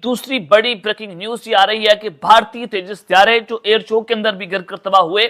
दूसरी बड़ी breaking news ये आ रही है कि भारतीय तेजस त्यारे जो एयर शो के अंदर भी गिरकर तबाह हुए,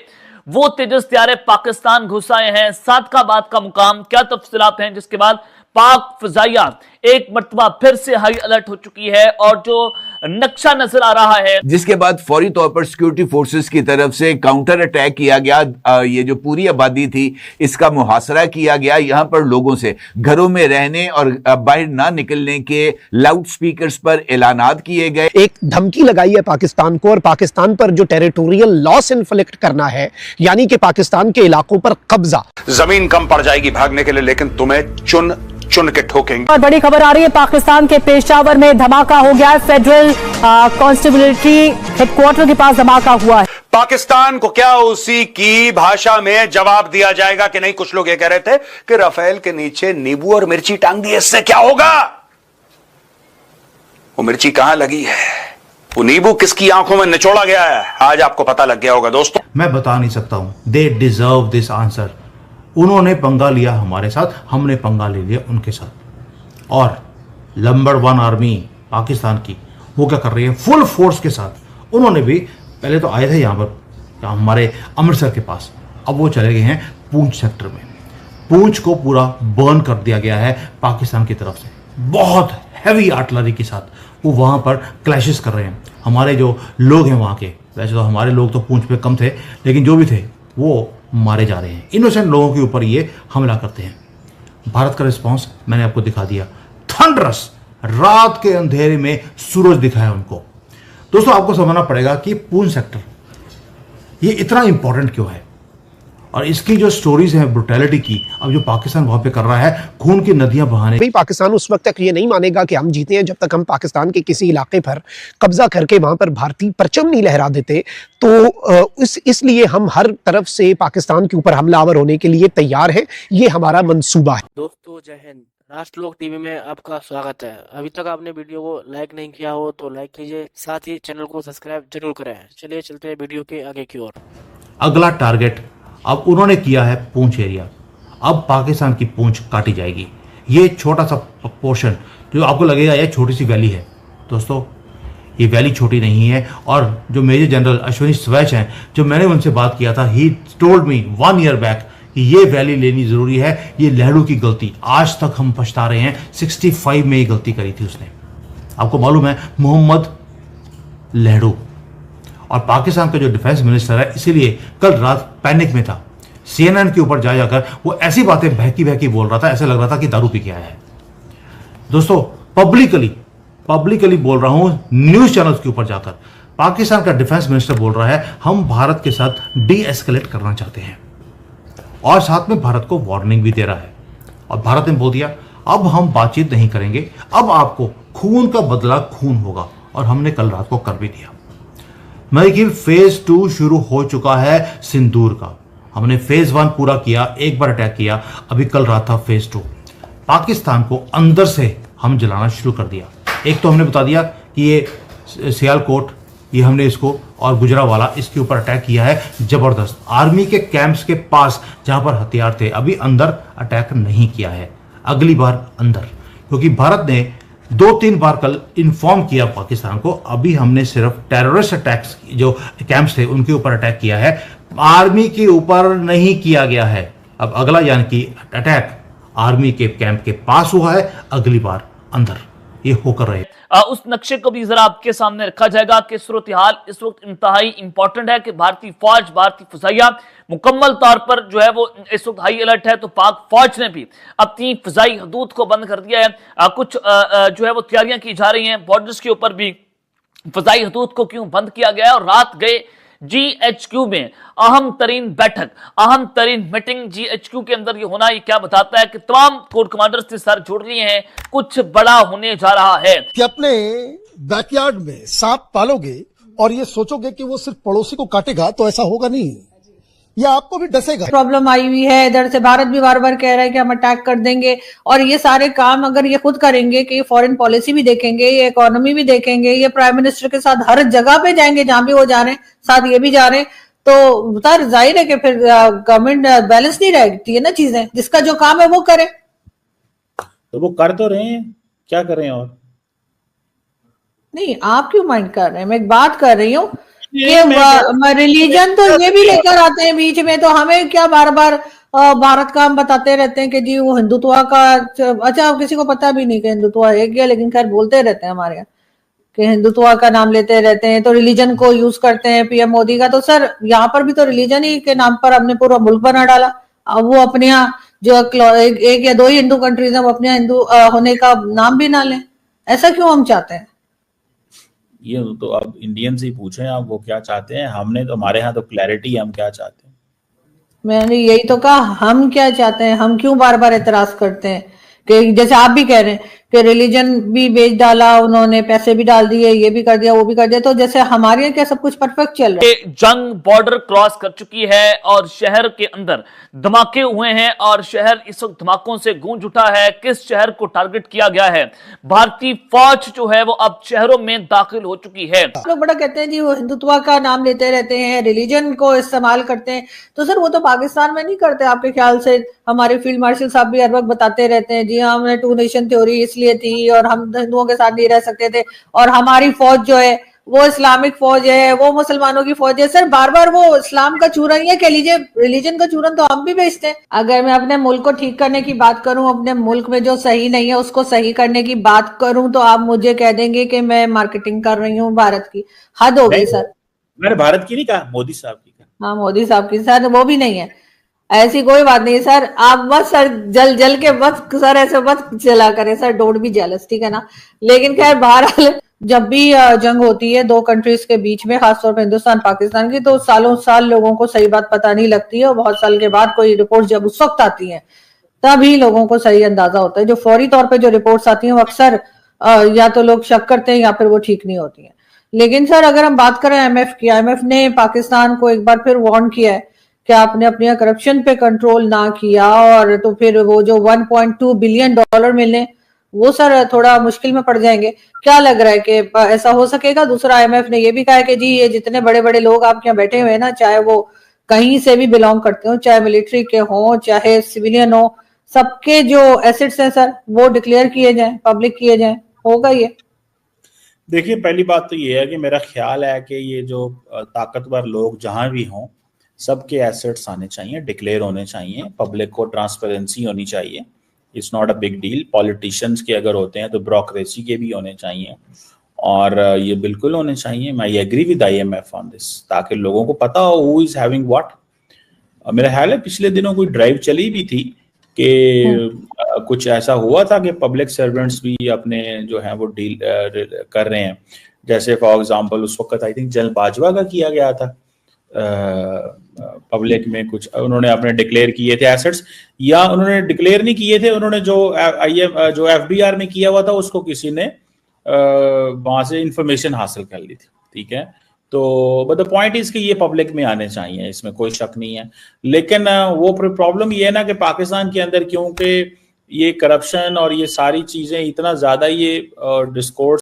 वो तेजस त्यारे पाकिस्तान घुस आए हैं। सादकाबाद का मुकाम, क्या तफसीलात हैं, जिसके बाद पाक फिजाइया एक मर्तबा फिर से हाई अलर्ट हो चुकी है और जो नक्शा नजर आ रहा है, जिसके बाद फौरी तौर पर सिक्योरिटी फोर्सेस की तरफ से काउंटर अटैक किया गया। ये जो पूरी आबादी थी इसका मुहासरा किया गया। यहां पर लोगों से घरों में रहने और बाहर ना निकलने के लाउड स्पीकर्स पर ऐलानात किए गए। एक धमकी लगाई है पाकिस्तान को और पाकिस्तान पर जो टेरिटोरियल लॉस इन्फ्लिक्ट करना है, यानी कि पाकिस्तान के इलाकों पर कब्जा। जमीन कम पड़ जाएगी भागने के लिए, लेकिन तुम्हें चुन चुन के ठोकेंगे। और बड़ी खबर आ रही है, पाकिस्तान के पेशावर में धमाका हो गया है। फेडरल कांस्टेबलिटी हेडक्वार्टर के पास धमाका हुआ है। पाकिस्तान को क्या उसी की भाषा में जवाब दिया जाएगा कि नहीं? कुछ लोग ये कह रहे थे कि राफेल के नीचे नींबू और मिर्ची टांग दी, इससे क्या होगा? वो मिर्ची कहां लगी है, वो नींबू किसकी आंखों में निचोड़ा गया है, आज आपको पता लग गया होगा दोस्तों। मैं बता नहीं सकता हूं। They deserve this answer. उन्होंने पंगा लिया हमारे साथ, हमने पंगा ले लिया उनके साथ। और नंबर 1 आर्मी पाकिस्तान की वो क्या कर रही है, फुल फोर्स के साथ। उन्होंने भी पहले तो आए थे यहाँ पर हमारे अमृतसर के पास, अब वो चले गए हैं पूंछ सेक्टर में। पूंछ को पूरा बर्न कर दिया गया है पाकिस्तान की तरफ से, बहुत हैवी आर्टिलरी के साथ वो वहाँ पर क्लैशेस कर रहे हैं। हमारे जो लोग हैं वहाँ के, वैसे तो हमारे लोग तो पूंछ पे कम थे, लेकिन जो भी थे वो मारे जा रहे हैं। इनोसेंट लोगों के ऊपर ये हमला करते हैं। भारत का रिस्पांस मैंने आपको दिखा दिया, थंडरस, रात के अंधेरे में सूरज दिखाया उनको। दोस्तों आपको समझना पड़ेगा कि पूंछ सेक्टर ये इतना इंपॉर्टेंट क्यों है और इसकी जो स्टोरीज हैं ब्रुटैलिटी की, अब जो पाकिस्तान वहां पे कर रहा है खून की नदियां बहाने। भाई पाकिस्तान उस वक्त तक ये नहीं मानेगा कि हम जीते हैं जब तक हम पाकिस्तान के किसी इलाके पर कब्जा करके वहां पर भारतीय परचम नहीं लहरा देते। तो इसलिए हम हर तरफ से पाकिस्तान के ऊपर हमलावर होने के लिए तैयार हैं। ये हमारा मंसूबा है। दोस्तों जय हिंद, राष्ट्रलोक टीवी में आपका स्वागत है। अभी तक आपने वीडियो को लाइक नहीं किया हो तो लाइक कीजिए, साथ ही चैनल को सब्सक्राइब जरूर करें। चलिए चलते हैं वीडियो के आगे की ओर। अगला टारगेट अब उन्होंने किया है पूंछ एरिया। अब पाकिस्तान की पूंछ काटी जाएगी। ये छोटा सा पोर्शन जो आपको लगेगा ये छोटी सी वैली है, दोस्तों ये वैली छोटी नहीं है। और जो मेजर जनरल अश्विनी स्वैच हैं, जो मैंने उनसे बात किया था, he told me 1 year back कि ये वैली लेनी जरूरी है। ये लहड़ू की गलती आज तक हम पछता रहे हैं। 65 में ये गलती करी थी उसने, आपको मालूम है, मोहम्मद लहड़ू। और पाकिस्तान का जो डिफेंस मिनिस्टर है, इसीलिए कल रात पैनिक में था। CNN के ऊपर जा जाकर वो ऐसी बातें बहकी बहकी बोल रहा था, ऐसा लग रहा था कि दारू पी के आया है। दोस्तों पब्लिकली बोल रहा हूं, न्यूज चैनल्स के ऊपर जाकर पाकिस्तान का डिफेंस मिनिस्टर बोल रहा है हम भारत के साथ डी-एस्केलेट करना चाहते हैं और साथ में भारत को वार्निंग भी दे रहा है। और भारत ने बोल दिया अब हम बातचीत नहीं करेंगे, अब आपको खून का बदला खून होगा। और हमने कल रात को कर भी दिया। मई की फेज 2 शुरू हो चुका है सिंदूर का। हमने फेज 1 पूरा किया, एक बार अटैक किया, अभी कल रात था फेज 2। पाकिस्तान को अंदर से हम जलाना शुरू कर दिया। एक तो हमने बता दिया कि ये सियालकोट, ये हमने इसको, और गुजरावाला, इसके ऊपर अटैक किया है जबरदस्त। आर्मी के कैंप्स के पास जहां पर हथियार थे, अभी अंदर अटैक नहीं किया है, अगली बार अंदर, क्योंकि भारत ने 2-3 बार कल इन्फॉर्म किया पाकिस्तान को। अभी हमने सिर्फ टेररिस्ट अटैक्स जो कैंप्स थे उनके ऊपर अटैक किया है, आर्मी के ऊपर नहीं किया गया है। अब अगला यानी कि अटैक आर्मी के कैंप के पास हुआ है, अगली बार अंदर ये होकर रहे। उस नक्शे को भी जरा आपके सामने रखा जाएगा कि सूरत हाल इस वक्त इंतहाई इंपॉर्टेंट है कि भारतीय फौज, भारतीय फिजाइया मुकम्मल तौर पर जो है वो इस वक्त हाई अलर्ट है। तो पाक फौज ने भी अपनी फिजाई हदूद को बंद कर दिया है। कुछ जो है वो तैयारियां की जा रही हैं, बॉर्डर्स के ऊपर भी फिजाई हदूद को क्यों बंद किया गया है। और रात गए GHQ में अहम तरीन बैठक, अहम तरीन मीटिंग GHQ के अंदर ये होना, ये क्या बताता है कि तमाम कोर कमांडर्स से सर जोड़ लिए हैं, कुछ बड़ा होने जा रहा है। कि अपने बैकयार्ड में सांप पालोगे और ये सोचोगे कि वो सिर्फ पड़ोसी को काटेगा, तो ऐसा होगा नहीं, ये आपको भी डसेगा। प्रॉब्लम आई हुई है इधर से, भारत भी बार बार कह रहा है कि हम अटैक कर देंगे। और ये सारे काम अगर ये खुद करेंगे कि ये फॉरेन पॉलिसी भी देखेंगे, ये इकोनॉमी भी देखेंगे, ये प्राइम मिनिस्टर के साथ हर जगह पे जाएंगे जहां भी वो जा रहे हैं, साथ ये भी जा रहे हैं, तो जाहिर है कि फिर गवर्नमेंट बैलेंस नहीं रहती है ना चीजें। जिसका जो काम है वो करे, तो वो कर तो रहे हैं, क्या कर रहे हैं? और नहीं, आप क्यों माइंड कर रहे हैं? मैं एक बात कर रही हूँ ये कि रिलीजन तो ये भी लेकर आते हैं बीच में, तो हमें क्या बार बार भारत का हम बताते रहते हैं कि जी वो हिंदुत्व का, अच्छा किसी को पता भी नहीं कि हिंदुत्व है क्या, लेकिन खैर बोलते रहते हैं हमारे यहाँ कि हिंदुत्व का नाम लेते रहते हैं, तो रिलीजन को यूज करते हैं पीएम मोदी का। तो सर यहाँ पर भी तो रिलीजन ही के नाम पर हमने पूरा मुल्क बना डाला। अब वो अपने यहाँ जो एक या दो ही हिंदू कंट्रीज है, वो अपने हिंदू होने का नाम भी ना लें, ऐसा क्यों हम चाहते हैं? ये तो अब इंडियन से ही पूछें आप वो क्या चाहते हैं। हमने तो, हमारे यहाँ तो क्लैरिटी है हम क्या चाहते हैं। मैंने यही तो कहा, हम क्या चाहते हैं, हम क्यों बार बार एतराज करते हैं कि जैसे आप भी कह रहे हैं कि रिलीजन भी बेच डाला उन्होंने, पैसे भी डाल दिए, ये भी कर दिया, वो भी कर दिया, तो जैसे हमारे यहाँ क्या सब कुछ परफेक्ट चल रहा है? ये जंग बॉर्डर क्रॉस कर चुकी है और शहर के अंदर धमाके हुए हैं और शहर इस वक्त धमाकों से गूंज उठा है। किस शहर को टारगेट किया गया है? भारतीय फौज जो है वो अब शहरों में दाखिल हो चुकी है। लोग बड़ा कहते हैं जी वो हिंदुत्व का नाम लेते रहते हैं, रिलीजन को इस्तेमाल करते हैं, तो सर वो तो पाकिस्तान में नहीं करते आपके ख्याल से? हमारे फील्ड मार्शल साहब भी हर वक्त बताते रहते हैं जी हाँ, हमने टू नेशन थ्योरी इसलिए थी और हम हिंदुओं के साथ नहीं रह सकते थे, और हमारी फौज जो है वो इस्लामिक फौज है, वो मुसलमानों की फौज है। सर बार बार वो इस्लाम का चूरन, या कह लीजिए रिलीजन का चूरन तो हम भी बेचते हैं। अगर मैं अपने मुल्क को ठीक करने की बात करूं, अपने मुल्क में जो सही नहीं है उसको सही करने की बात करूं, तो आप मुझे कह देंगे कि मैं मार्केटिंग कर रही हूँ भारत की। हद हो गई सर। मैंने भारत की नहीं कहा, मोदी साहब की कहा। हाँ मोदी साहब की सर, वो भी नहीं है, ऐसी कोई बात नहीं सर। आप बस सर जल जल के बस सर ऐसे मत चला करें सर, डोंट बी जेलस, ठीक है ना? लेकिन खैर बहरहाल जब भी जंग होती है दो कंट्रीज के बीच में, खासतौर पर हिंदुस्तान पाकिस्तान की, तो सालों साल लोगों को सही बात पता नहीं लगती है, और बहुत साल के बाद कोई रिपोर्ट जब उस वक्त आती है तभी लोगों को सही अंदाजा होता है। जो फौरी तौर पे जो रिपोर्ट्स आती हैं वो अक्सर या तो लोग शक करते हैं या फिर वो ठीक नहीं होती है। लेकिन सर अगर हम बात करें IMF की, IMF ने पाकिस्तान को एक बार फिर वार्न किया है कि आपने अपने करप्शन पे कंट्रोल ना किया, और तो फिर वो जो 1.2 बिलियन डॉलर मिलने वो सर थोड़ा मुश्किल में पड़ जाएंगे। क्या लग रहा है कि ऐसा हो सकेगा? दूसरा IMF ने ये भी कहा है कि जी ये जितने बड़े बड़े लोग आपके यहाँ बैठे हुए हैं ना, चाहे वो कहीं से भी बिलोंग करते हो, चाहे मिलिट्री के हों चाहे सिविलियन हो, सबके जो एसेट्स हैं सर वो डिक्लेयर किए जाएं, पब्लिक किए जाएं। होगा ये? देखिए पहली बात तो ये है कि मेरा ख्याल है कि ये जो ताकतवर लोग जहां भी हों सबके एसेट्स आने चाहिए, डिक्लेयर होने चाहिए, पब्लिक को ट्रांसपेरेंसी होनी चाहिए। It's not a big deal. Politicians के अगर होते हैं तो ब्यूरोक्रेसी के भी होने चाहिए, और ये बिल्कुल होने चाहिए। मैं agree with IMF on this, ताकि लोगों को पता हो हु इज हैविंग व्हाट। मेरा ख्याल है पिछले दिनों कोई ड्राइव चली भी थी कि कुछ ऐसा हुआ था कि पब्लिक सर्वेंट्स भी अपने जो है वो डील कर रहे हैं। जैसे फॉर एग्जांपल उस वक्त आई थिंक जनरल बाजवा का किया गया था, पब्लिक में कुछ उन्होंने अपने डिक्लेयर किए थे एसेट्स, या उन्होंने डिक्लेयर नहीं किए थे, उन्होंने जो FBR में किया हुआ था उसको किसी ने वहां से इंफॉर्मेशन हासिल कर ली थी, ठीक है? तो बट द पॉइंट इज कि ये पब्लिक में आने चाहिए, इसमें कोई शक नहीं है। लेकिन वो प्रॉब्लम ये है ना कि पाकिस्तान के अंदर क्योंकि ये करप्शन और ये सारी चीजें इतना ज्यादा ये डिस्कोर्स